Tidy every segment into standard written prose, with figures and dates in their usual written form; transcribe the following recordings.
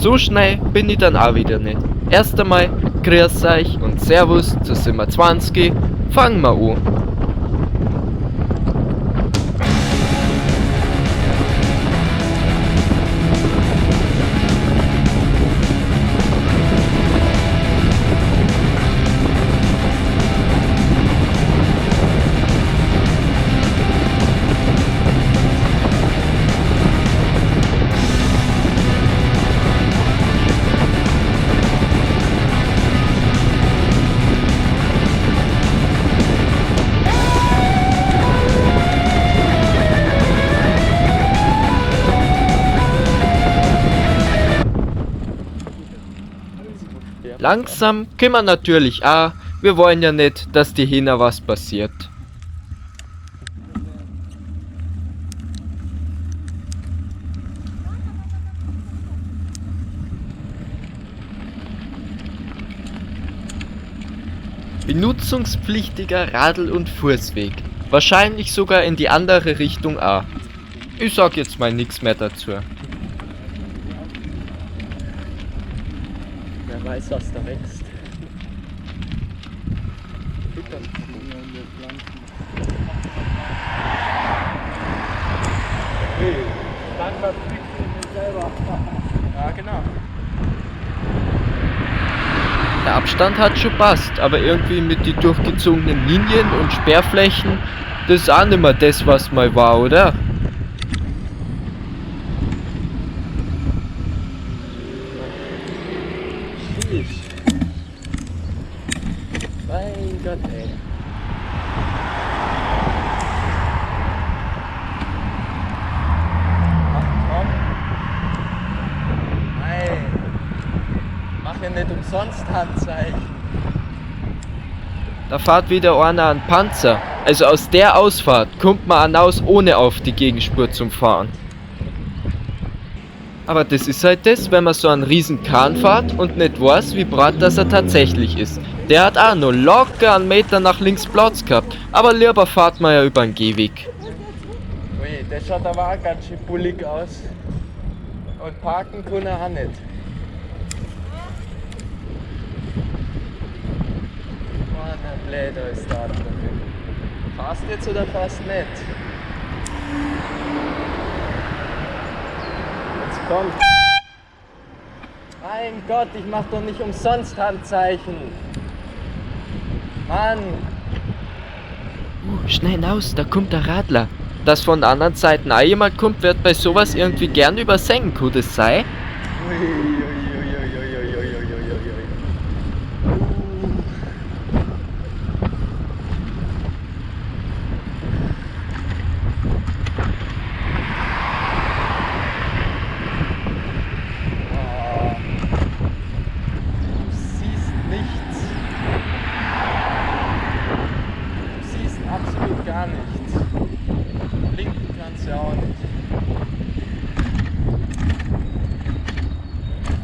So schnell bin ich dann auch wieder nicht. Erst einmal, grüß euch und Servus zu Zimmer 20. Fangen wir an. Langsam können wir natürlich auch, wir wollen ja nicht, dass die Hina was passiert. Benutzungspflichtiger Radl- und Fußweg. Wahrscheinlich sogar in die andere Richtung auch. Ich sag jetzt mal nichts mehr dazu. Wer weiß, was da wächst. Dann verpflichten wir selber. Ja, genau. Der Abstand hat schon passt, aber irgendwie mit die durchgezogenen Linien und Sperrflächen, das ist auch nicht mehr das, was mal war, oder? Mein Gott, ey. Ach komm. Nein. Mach ja nicht umsonst Handzeichen. Da fährt wieder einer an Panzer. Also aus der Ausfahrt kommt man hinaus, ohne auf die Gegenspur zum Fahren. Aber das ist halt das, wenn man so einen riesen Kahn fährt und nicht weiß, wie breit das er tatsächlich ist. Der hat auch nur locker einen Meter nach links Platz gehabt, aber lieber fahrt man ja über einen Gehweg. Ui, der schaut aber auch ganz schön bullig aus. Und parken kann er auch nicht. Mann, der Bläder ist da drin. Fährst jetzt oder fährst nicht? Jetzt kommt. Mein Gott, ich mach doch nicht umsonst Handzeichen. Mann. Schnell hinaus, da kommt der Radler. Dass von der anderen Seite auch jemand kommt, wird bei sowas irgendwie gern übersehen, kann das sein? Ui, ui, ui, ui, ui, ui, ui, ui, ui, ui. Du siehst nichts. Du siehst absolut gar nichts. Blinken kannst du ja auch nicht.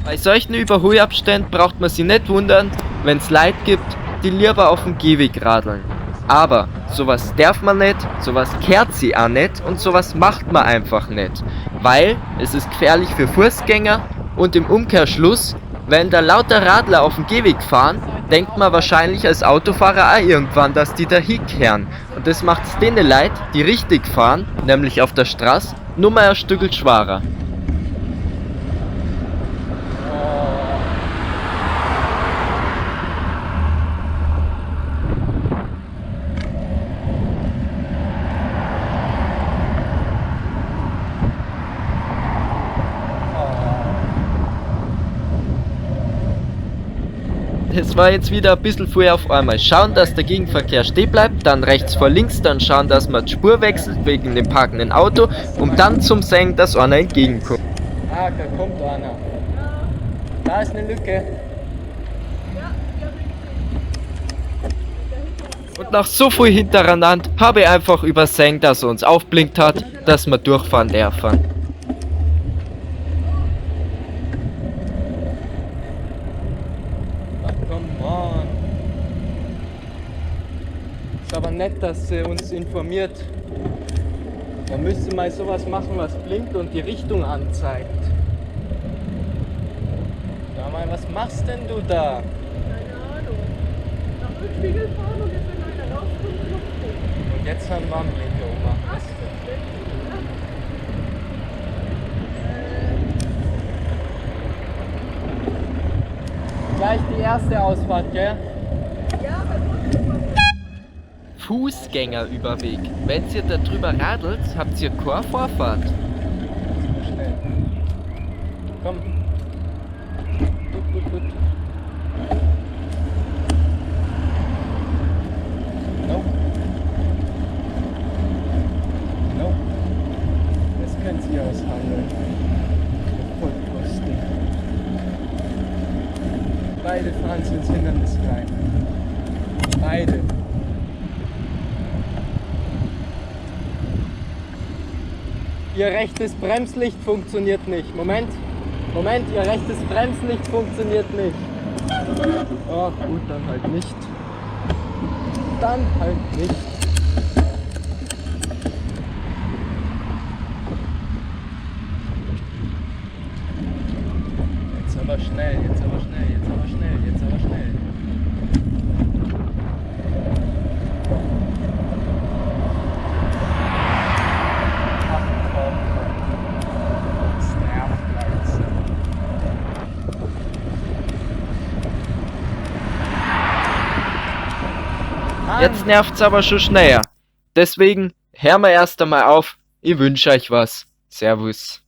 Bei solchen Überholabständen braucht man sich nicht wundern, wenn es Leute gibt, die lieber auf dem Gehweg radeln. Aber sowas darf man nicht, sowas kehrt sie auch nicht und sowas macht man einfach nicht. Weil es ist gefährlich für Fußgänger und im Umkehrschluss, wenn da lauter Radler auf dem Gehweg fahren, denkt man wahrscheinlich als Autofahrer auch irgendwann, dass die da hinkehren. Und das macht es denen Leute, die richtig fahren, nämlich auf der Straße, nur mal ein Stückel schwerer. Das war jetzt wieder ein bisschen früh auf einmal. Schauen, dass der Gegenverkehr stehen bleibt, dann rechts vor links, dann schauen, dass man die Spur wechselt wegen dem parkenden Auto, um dann zum Sehen, dass einer entgegenkommt. Ah, da kommt einer. Da ist eine Lücke. Und nach so viel hintereinander habe ich einfach übersehen, dass er uns aufblinkt hat, dass wir durchfahren dürfen. Ach komm, Mann. Ist aber nett, dass sie uns informiert. Man müsste mal sowas machen, was blinkt und die Richtung anzeigt. Mama, was machst denn du da? Keine Ahnung. Nach Rückspiegel fahren und jetzt, wenn einer rauskommt, klopft es. Und jetzt haben wir einen Blinker, Oma. Was? Gleich die erste Ausfahrt, gell? Ja, bei uns. Fußgängerüberweg. Wenn ihr da drüber radelt, habt ihr keine Vorfahrt. Schnell. Komm. Gut, gut, gut. No. No. Das könnt ihr aushandeln. Vollkosten. Beide fahren sie ins Hindernis rein. Beide. Ihr rechtes Bremslicht funktioniert nicht. Moment. Moment, Ihr rechtes Bremslicht funktioniert nicht. Oh, gut, dann halt nicht. Dann halt nicht. Jetzt aber schnell, jetzt aber schnell, jetzt aber schnell, jetzt aber schnell. Ach komm. Das nervt langsam. Jetzt nervt's aber schon schneller. Deswegen, hör mal erst einmal auf. Ich wünsche euch was. Servus.